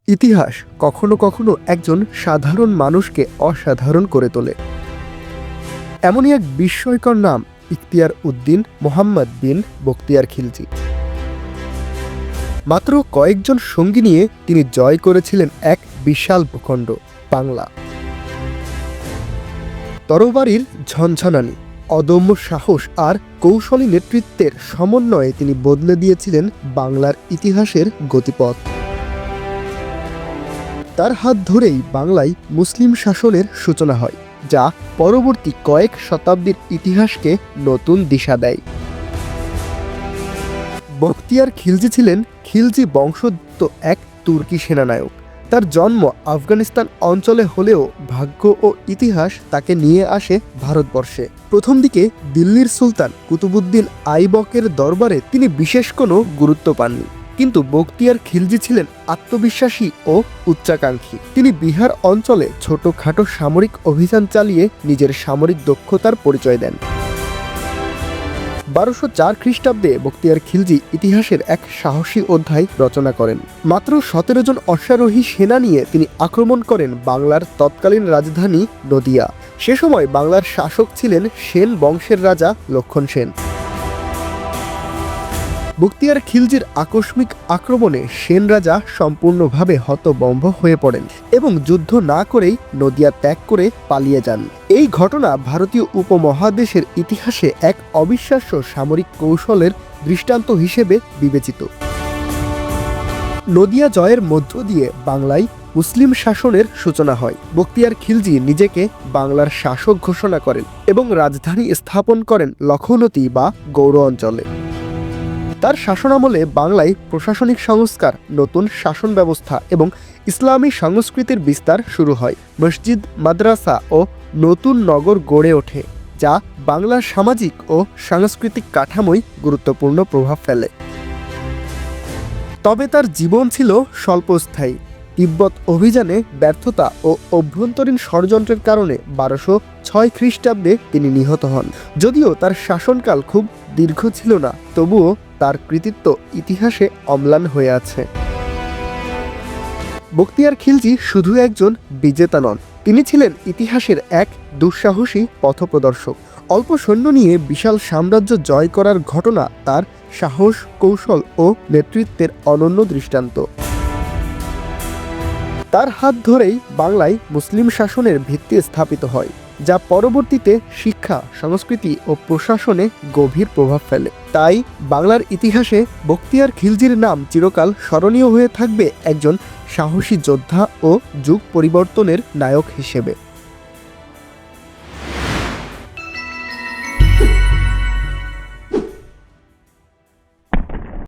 ইতিহাস কখনো কখনো একজন সাধারণ মানুষকে অসাধারণ করে তোলে। এমনই এক বিস্ময়কর নাম ইখতিয়ার উদ্দিন মোহাম্মদ বিন বখতিয়ার খিলজি। মাত্র কয়েকজন সঙ্গী নিয়ে তিনি জয় করেছিলেন এক বিশাল ভূখণ্ড বাংলা। তরবারির ঝনঝনানি, অদম্য সাহস আর কৌশলী নেতৃত্বের সমন্বয়ে তিনি বদলে দিয়েছিলেন বাংলার ইতিহাসের গতিপথ। তার হাত ধরেই বাংলায় মুসলিম শাসনের সূচনা হয়, যা পরবর্তী কয়েক শতাব্দীর ইতিহাসকে নতুন দিশা দেয়। বখতিয়ার খিলজি ছিলেন খিলজি বংশোদ্ভূত এক তুর্কি সেনানায়ক। তার জন্ম আফগানিস্তান অঞ্চলে হলেও ভাগ্য ও ইতিহাস তাকে নিয়ে আসে ভারতবর্ষে। প্রথম দিকে দিল্লির সুলতান কুতুবউদ্দিন আইবকের দরবারে তিনি বিশেষ কোনো গুরুত্ব পাননি, কিন্তু বখতিয়ার খিলজি ছিলেন আত্মবিশ্বাসী ও উচ্চাকাঙ্ক্ষী। তিনি বিহার অঞ্চলে ছোটখাটো সামরিক অভিযান চালিয়ে নিজের সামরিক দক্ষতার পরিচয় দেন। 1204 খ্রিস্টাব্দে বখতিয়ার খিলজি ইতিহাসের এক সাহসী অধ্যায় রচনা করেন। মাত্র 17 জন অশ্বারোহী সেনা নিয়ে তিনি আক্রমণ করেন বাংলার তৎকালীন রাজধানী নদিয়া। সে সময় বাংলার শাসক ছিলেন সেন বংশের রাজা লক্ষণ সেন। বখতিয়ার খিলজির আকস্মিক আক্রমণে সেন রাজা সম্পূর্ণভাবে হতবম্ব হয়ে পড়েন এবং যুদ্ধ না করেই নদিয়া ত্যাগ করে পালিয়ে যান। এই ঘটনা ভারতীয় উপমহাদেশের ইতিহাসে এক অবিশ্বাস্য সামরিক কৌশলের দৃষ্টান্ত হিসেবে বিবেচিত। নদিয়া জয়ের মধ্য দিয়ে বাংলায় মুসলিম শাসনের সূচনা হয়। বখতিয়ার খিলজি নিজেকে বাংলার শাসক ঘোষণা করেন এবং রাজধানী স্থাপন করেন লখনৌতি বা গৌড় অঞ্চলে। তার শাসনামলে বাংলায় প্রশাসনিক সংস্কার, নতুন শাসন ব্যবস্থা এবং ইসলামী সংস্কৃতির বিস্তার শুরু হয়। মসজিদ, মাদ্রাসা ও নতুন নগর গড়ে ওঠে, যা বাংলার সামাজিক ও সাংস্কৃতিক কাঠামোয় গুরুত্বপূর্ণ প্রভাব ফেলে। তবে তার জীবন ছিল স্বল্পস্থায়ী। তিব্বত অভিযানে ব্যর্থতা ও অভ্যন্তরীণ ষড়যন্ত্রের কারণে 1206 খ্রিস্টাব্দে তিনি নিহত হন। যদিও তার শাসনকাল খুব দীর্ঘ ছিল না, তবুও তার কৃতিত্ব ইতিহাসে অম্লান হয়ে আছে। বখতিয়ার খিলজি শুধু একজন বিজেতা নন, তিনি ছিলেন ইতিহাসের এক দুঃসাহসী পথপ্রদর্শক। অল্প সৈন্য নিয়ে বিশাল সাম্রাজ্য জয় করার ঘটনা তার সাহস, কৌশল ও নেতৃত্বের অনন্য দৃষ্টান্ত। তার হাত ধরেই বাংলায় মুসলিম শাসনের ভিত্তি স্থাপিত হয়, যা পরবর্তীতে শিক্ষা, সংস্কৃতি ও প্রশাসনে গভীর প্রভাব ফেলে। তাই বাংলার ইতিহাসে বখতিয়ার খিলজির নাম চিরকাল স্মরণীয় হয়ে থাকবে একজন সাহসী যোদ্ধা ও যুগ পরিবর্তনের নায়ক হিসেবে।